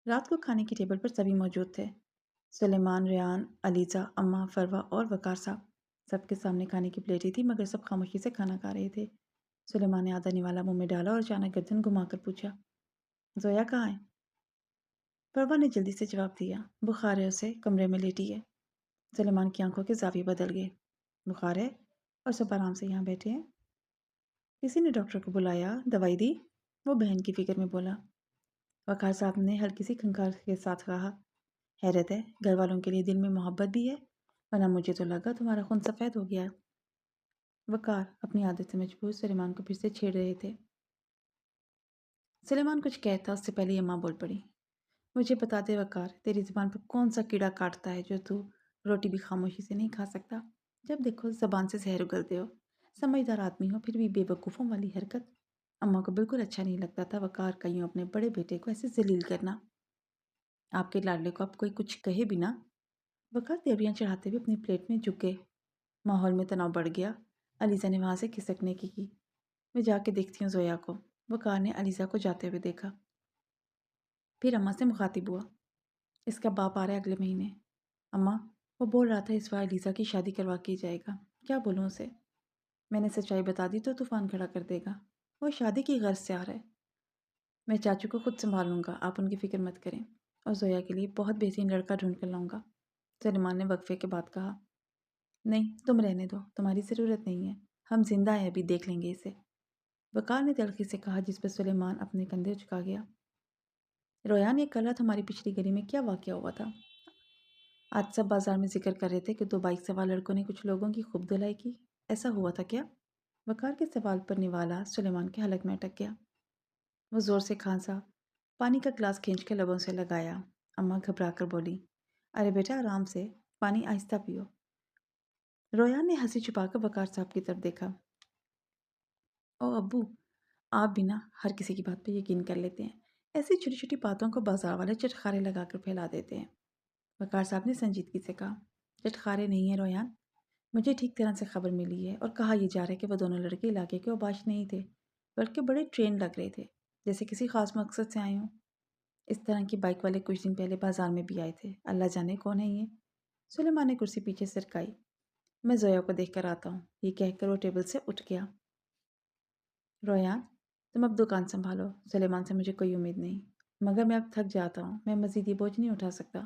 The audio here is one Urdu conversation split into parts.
رات کو کھانے کی ٹیبل پر سبھی موجود تھے۔ سلیمان، ریان، علیزہ، اماں، فروا اور وقار صاحب۔ سب کے سامنے کھانے کی پلیٹیں تھی مگر سب خاموشی سے کھانا کھا رہے تھے۔ سلیمان نے آدھا نوالا منہ میں ڈالا اور اچانک گردن گھما کر پوچھا، زویا کہاں ہے؟ فروا نے جلدی سے جواب دیا، بخار ہے اسے، کمرے میں لیٹی ہے۔ سلیمان کی آنکھوں کے زاویے بدل گئے۔ بخار ہے اور سب آرام سے یہاں بیٹھے ہیں؟ کسی نے ڈاکٹر کو بلایا، دوائی دی؟ وہ بہن کی فکر میں بولا۔ وقار صاحب نے ہلکی سی کھنکار کے ساتھ کہا، حیرت ہے، گھر والوں کے لیے دل میں محبت بھی ہے، ورنہ مجھے تو لگا تمہارا خون سفید ہو گیا ہے۔ وقار اپنی عادت سے مجبور سلیمان کو پھر سے چھیڑ رہے تھے۔ سلیمان کچھ کہتا اس سے پہلے یہ ماں بول پڑی، مجھے بتا دے وقار، تیری زبان پر کون سا کیڑا کاٹتا ہے جو تو روٹی بھی خاموشی سے نہیں کھا سکتا؟ جب دیکھو زبان سے زہر اگلتے ہو، سمجھدار آدمی ہو پھر بھی بے وقوفوں والی حرکت۔ اماں کو بالکل اچھا نہیں لگتا تھا وقار کا یوں اپنے بڑے بیٹے کو ایسے ذلیل کرنا۔ آپ کے لاڈلے کو اب کوئی کچھ کہے بھی نہ۔ وقار دیوریاں چڑھاتے ہوئے اپنی پلیٹ میں جھک گئے۔ ماحول میں تناؤ بڑھ گیا۔ علیزہ نے وہاں سے کھسکنے کی میں جا کے دیکھتی ہوں زویا کو۔ وقار نے علیزہ کو جاتے ہوئے دیکھا، پھر اماں سے مخاطب ہوا، اس کا باپ آ رہا ہے اگلے مہینے۔ اماں، وہ بول رہا تھا اس بار علیزہ کی شادی کروا کے جائے گا، کیا بولوں اسے؟ میں نے سچائی بتا دی تو طوفان کھڑا کر دے گا۔ وہ شادی کی غرض سے آ رہا ہے۔ میں چاچو کو خود سنبھال لوں گا، آپ ان کی فکر مت کریں، اور زویا کے لیے بہت بہترین لڑکا ڈھونڈ کر لاؤں گا۔ سلیمان نے وقفے کے بعد کہا، نہیں تم رہنے دو، تمہاری ضرورت نہیں ہے، ہم زندہ ہیں ابھی، دیکھ لیں گے اسے۔ وقار نے تلخی سے کہا، جس پر سلیمان اپنے کندھے جھکا گیا۔ ریان، یہ کل رات ہماری پچھلی گلی میں کیا واقعہ ہوا تھا؟ آج سب بازار میں ذکر کر رہے تھے کہ 2 بائک سوار لڑکوں نے کچھ لوگوں کی خوب دھلائی کی، ایسا ہوا تھا کیا؟ وقار کے سوال پر نوالا سلیمان کے حلق میں اٹک گیا۔ وہ زور سے کھانسا، پانی کا گلاس کھینچ کے لبوں سے لگایا۔ اماں گھبرا کر بولی، ارے بیٹا آرام سے، پانی آہستہ پیو۔ ریان نے ہنسی چھپا کر وقار صاحب کی طرف دیکھا، او ابو، آپ بھی نا ہر کسی کی بات پہ یقین کر لیتے ہیں، ایسی چھوٹی چھوٹی باتوں کو بازار والے چٹخارے لگا کر پھیلا دیتے ہیں۔ وقار صاحب نے سنجیدگی سے کہا، چٹخارے نہیں ہیں ریان، مجھے ٹھیک طرح سے خبر ملی ہے اور کہا یہ جا رہا ہے کہ وہ دونوں لڑکے علاقے کے اوباش نہیں تھے، بلکہ بڑے ٹرین لگ رہے تھے، جیسے کسی خاص مقصد سے آئے ہوں۔ اس طرح کی بائک والے کچھ دن پہلے بازار میں بھی آئے تھے، اللہ جانے کون ہے یہ۔ سلیمان نے کرسی پیچھے سرکائی، میں زویا کو دیکھ کر آتا ہوں، یہ کہہ کر وہ ٹیبل سے اٹھ گیا۔ ریان، تم اب دکان سنبھالو، سلیمان سے مجھے کوئی امید نہیں، مگر میں اب تھک جاتا ہوں، میں مزید یہ بوجھ نہیں اٹھا سکتا۔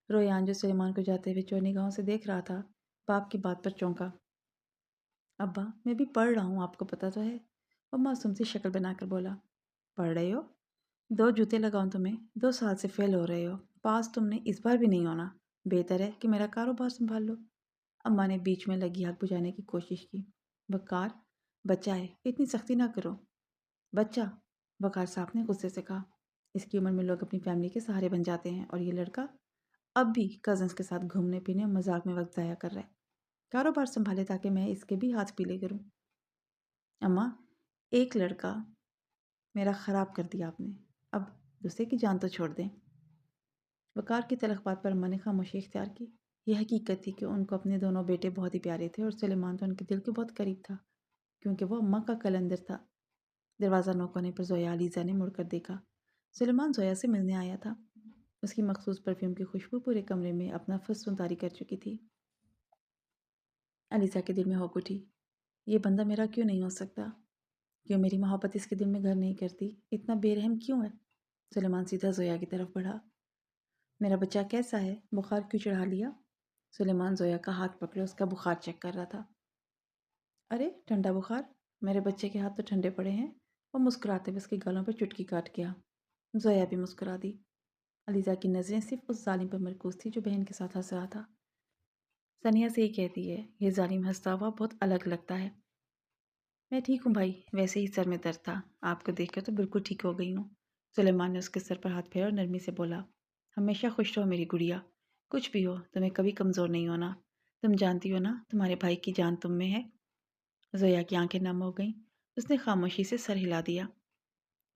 ریان جو سلیمان کو جاتے ہوئے چور نگاہوں سے دیکھ رہا تھا، باپ کی بات پر چونکا۔ ابا، میں بھی پڑھ رہا ہوں، آپ کو پتہ تو ہے، وہ معصوم سی شکل بنا کر بولا۔ پڑھ رہے ہو؟ 2 جوتے لگاؤں تمہیں، 2 سال سے فیل ہو رہے ہو، پاس تم نے اس بار بھی نہیں ہونا، بہتر ہے کہ میرا کاروبار سنبھال لو۔ اماں نے بیچ میں لگی آگ بجھانے کی کوشش کی، وقار، بچہ ہے، اتنی سختی نہ کرو۔ بچہ؟ وقار صاحب نے غصے سے کہا، اس کی عمر میں لوگ اپنی فیملی کے سہارے بن جاتے ہیں، اور یہ لڑکا اب بھی کزنس کے ساتھ گھومنے پینے اور مذاق میں وقت ضائع کر رہا ہے۔ کاروبار سنبھالے تاکہ میں اس کے بھی ہاتھ پیلے کروں۔ اماں، ایک لڑکا میرا خراب کر دیا آپ نے، اب دوسرے کی جان تو چھوڑ دیں۔ وقار کی تلخ بات پر اماں نے خاموشی اختیار کی۔ یہ حقیقت تھی کہ ان کو اپنے دونوں بیٹے بہت ہی پیارے تھے، اور سلیمان تو ان کے دل کے بہت قریب تھا، کیونکہ وہ اماں کا قلندر تھا۔ دروازہ نوک ہونے پر زویا علیزہ نے مڑ کر دیکھا۔ سلیمان زویا سے ملنے آیا تھا۔ اس کی مخصوص پرفیوم کی خوشبو پورے کمرے میں اپنا فسون طاری کر چکی تھی۔ علیزہ کے دل میں ہوک اٹھی، یہ بندہ میرا کیوں نہیں ہو سکتا؟ کیوں میری محبت اس کے دل میں گھر نہیں کرتی؟ اتنا بے رحم کیوں ہے؟ سلیمان سیدھا زویا کی طرف بڑھا، میرا بچہ کیسا ہے؟ بخار کیوں چڑھا لیا؟ سلیمان زویا کا ہاتھ پکڑے اس کا بخار چیک کر رہا تھا۔ ارے ٹھنڈا بخار؟ میرے بچے کے ہاتھ تو ٹھنڈے پڑے ہیں۔ وہ مسکراتے ہوئے اس کے گالوں پر چٹکی کاٹ گیا۔ زویا بھی مسکرا دی۔ علیزہ کی نظریں صرف اس ظالم پر مرکوز تھی جو بہن کے ساتھ ہنس رہا تھا۔ ثانیہ سے ہی کہتی ہے، یہ ظالم ہنستا ہوا بہت الگ لگتا ہے۔ میں ٹھیک ہوں بھائی، ویسے ہی سر میں درد تھا، آپ کو دیکھ کر تو بالکل ٹھیک ہو گئی ہوں۔ سلیمان نے اس کے سر پر ہاتھ پھیرا اور نرمی سے بولا، ہمیشہ خوش رہو میری گڑیا، کچھ بھی ہو تمہیں کبھی کمزور نہیں ہونا، تم جانتی ہو نا تمہارے بھائی کی جان تم میں ہے۔ زویا کی آنکھیں نم ہو گئیں، اس نے خاموشی سے سر ہلا دیا۔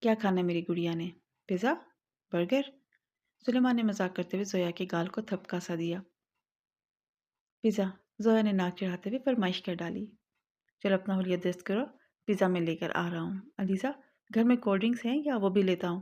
کیا کھانا ہے میری گڑیا نے؟ پیزا؟ برگر؟ سلیمان نے مذاق کرتے ہوئے زویا کے گال کو تھپکا سا دیا۔ پیزا، زویا نے ناک چڑھاتے ہوئے فرمائش کر ڈالی۔ چلو اپنا حلیہ درست کرو، پیزا میں لے کر آ رہا ہوں۔ علیزہ، گھر میں کولڈ ڈرنکس ہیں یا وہ بھی لیتا ہوں؟